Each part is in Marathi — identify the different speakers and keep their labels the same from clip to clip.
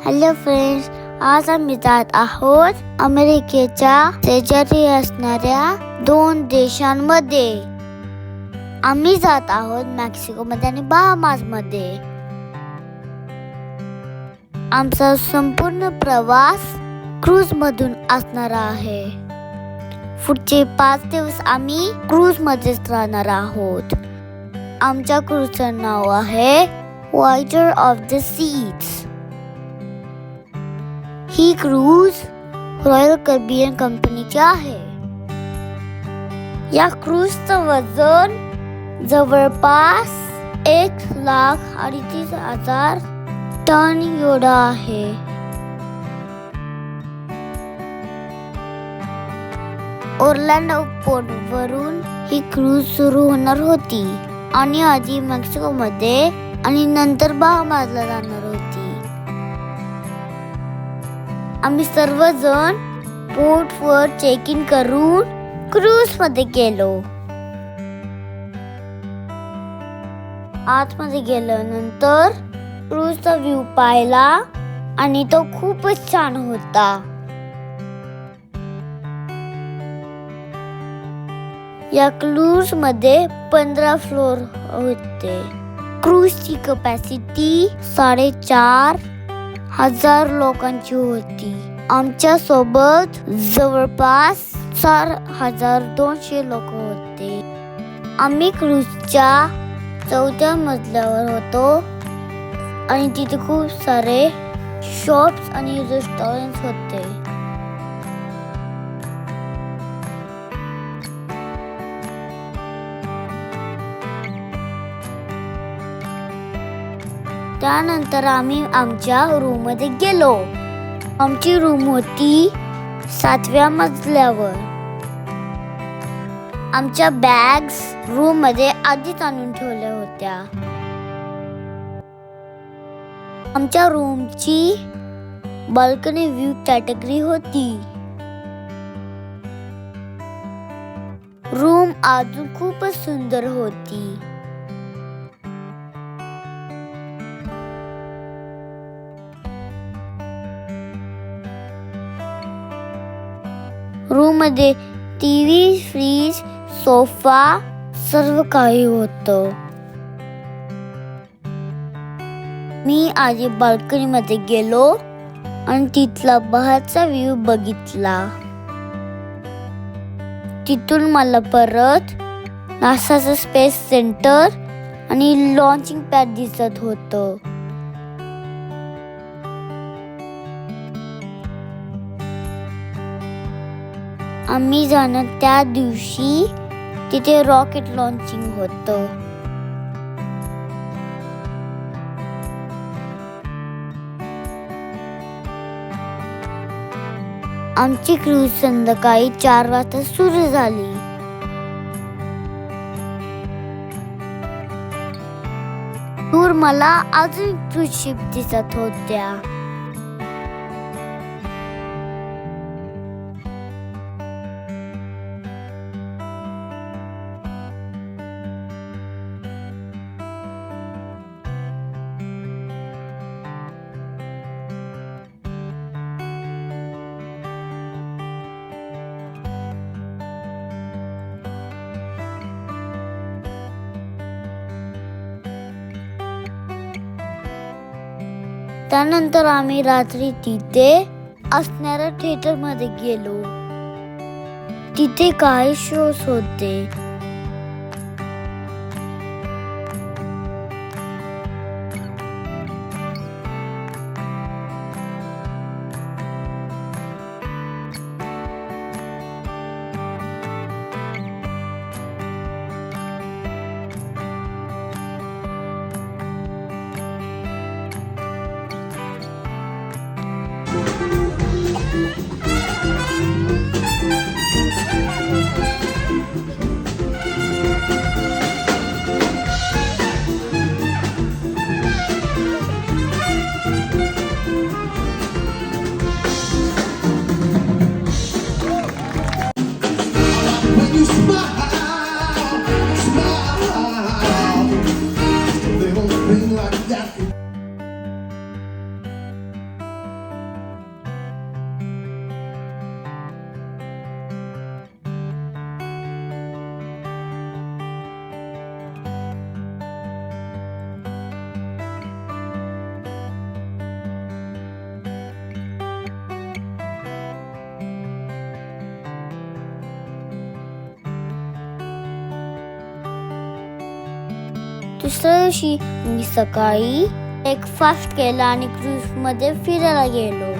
Speaker 1: हॅलो फ्रेंड्स, आज आम्ही जात आहोत अमेरिकेच्या शेजारी असणाऱ्या 2 देशांमध्ये. आम्ही जात आहोत मेक्सिको मध्ये आणि बहामास मध्ये. आमचा संपूर्ण प्रवास क्रूज मधून असणार आहे. पुढचे 5 दिवस आम्ही क्रूज मध्येच राहणार आहोत. आमच्या क्रूजचं नाव आहे वॉयेजर ऑफ द सीज. ही क्रूज रॉयल कॅरिबियन कंपनीची आहे. या क्रूजचं वजन जवळपास 1,38,000 टन एवढं आहे. ओरलँडो पोर्ट वरून ही क्रूज सुरू होणार होती आणि आधी मेक्सिको मध्ये आणि नंतर बहामासला जाणार होती. आम्ही सर्वजण बोट वर चेक इन करून क्रूज मध्ये गेलो. आतमध्ये गेल्यानंतर क्रूजचा व्ह्यू पाहिला आणि तो खूपच छान होता. या क्रूज मध्ये 15 फ्लोर होते. क्रूजची कपॅसिटी 4,500 लोकांची होती. आमच्या सोबत जवळपास 4,200 लोक होते. आम्ही क्रूजच्या 4थ्या मजल्यावर होतो आणि तिथे खूप सारे शॉप्स आणि रेस्टॉरंट्स होते. त्यानंतर आम्ही आमच्या रूम मध्ये गेलो. आमची रूम होती 7व्या मजल्यावर. आमच्या बॅग्स रूम मध्ये आधीच आणून ठेवल्या होत्या. आमच्या रूमची बाल्कनी व्ह्यू कॅटेगरी होती. रूम अजून खूपच सुंदर होती. रूम मध्ये टीव्ही, फ्रीज, सोफा सर्व काही होतं. मी आधी बाल्कनी मध्ये गेलो आणि तिथला बाहेरचा व्ह्यू बघितला. तिथून मला परत नासाचं स्पेस सेंटर आणि लॉन्चिंग पॅड दिसत होतं. आम्ही जाणार त्या दिवशी तिथे रॉकेट लॉन्चिंग होतं. आमची क्रूज संध्याकाळी 4 वाजता सुरू झाली. दूर मला अजून क्रूज शिप दिसत होत्या. त्यानंतर आम्ही रात्री तिथे असणाऱ्या थिएटर मध्ये गेलो. तिथे काही शोज होते. दुसऱ्या दिवशी मी सकाळी ब्रेकफास्ट केला आणि क्रूज मध्ये फिरायला गेलो.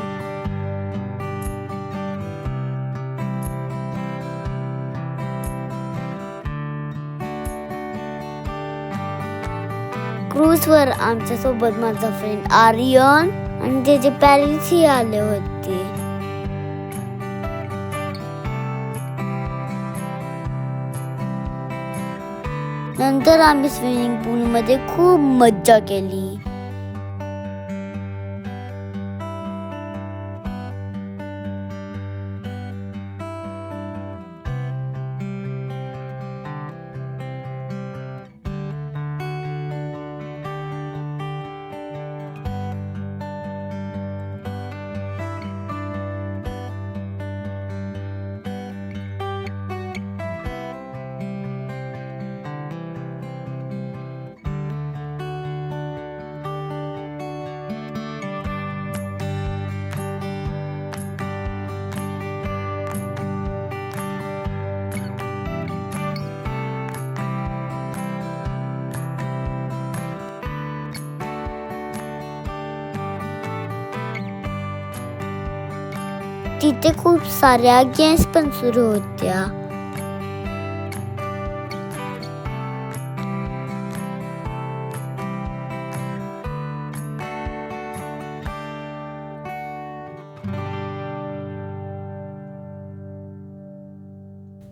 Speaker 1: क्रूज वर आमच्या सोबत माझा फ्रेंड आर्यन आणि त्याचे पॅरेंट्स ही आले होते. नंतर आम्ही स्विमिंग पूल मध्ये खूप मज्जा केली. तिथे खूप साऱ्या गेम्स पण सुरू होत्या.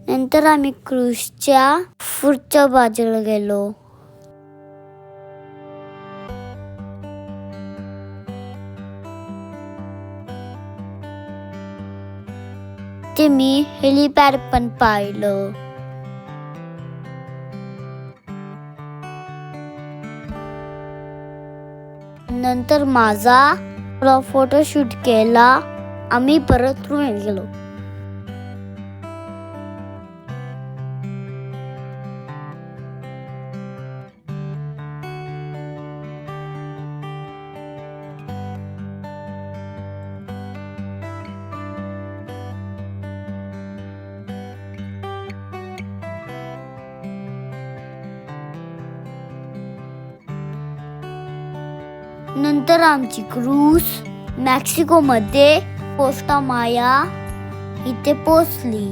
Speaker 1: नंतर आम्ही क्रूजच्या पुढच्या बाजूला गेलो. ते मी हेलिपॅड पण पाहिलं. नंतर माझा फोटोशूट केला. आम्ही परत रूममध्ये गेलो. नंतर आमची क्रूज मेक्सिको मध्ये कोस्टा माया इथे पोहोचली.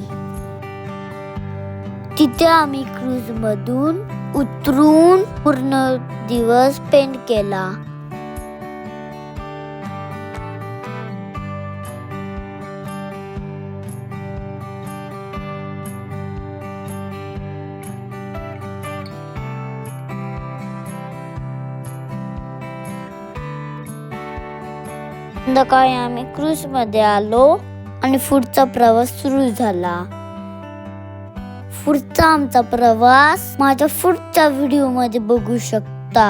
Speaker 1: तिथे आम्ही क्रूज मधून उतरून पूर्ण दिवस स्पेंड केला. संध्याकाळी आम्ही क्रूज मध्ये आलो आणि पुढचा प्रवास सुरू झाला. पुढचा आमचा प्रवास माझ्या पुढच्या व्हिडिओ मध्ये बघू शकता.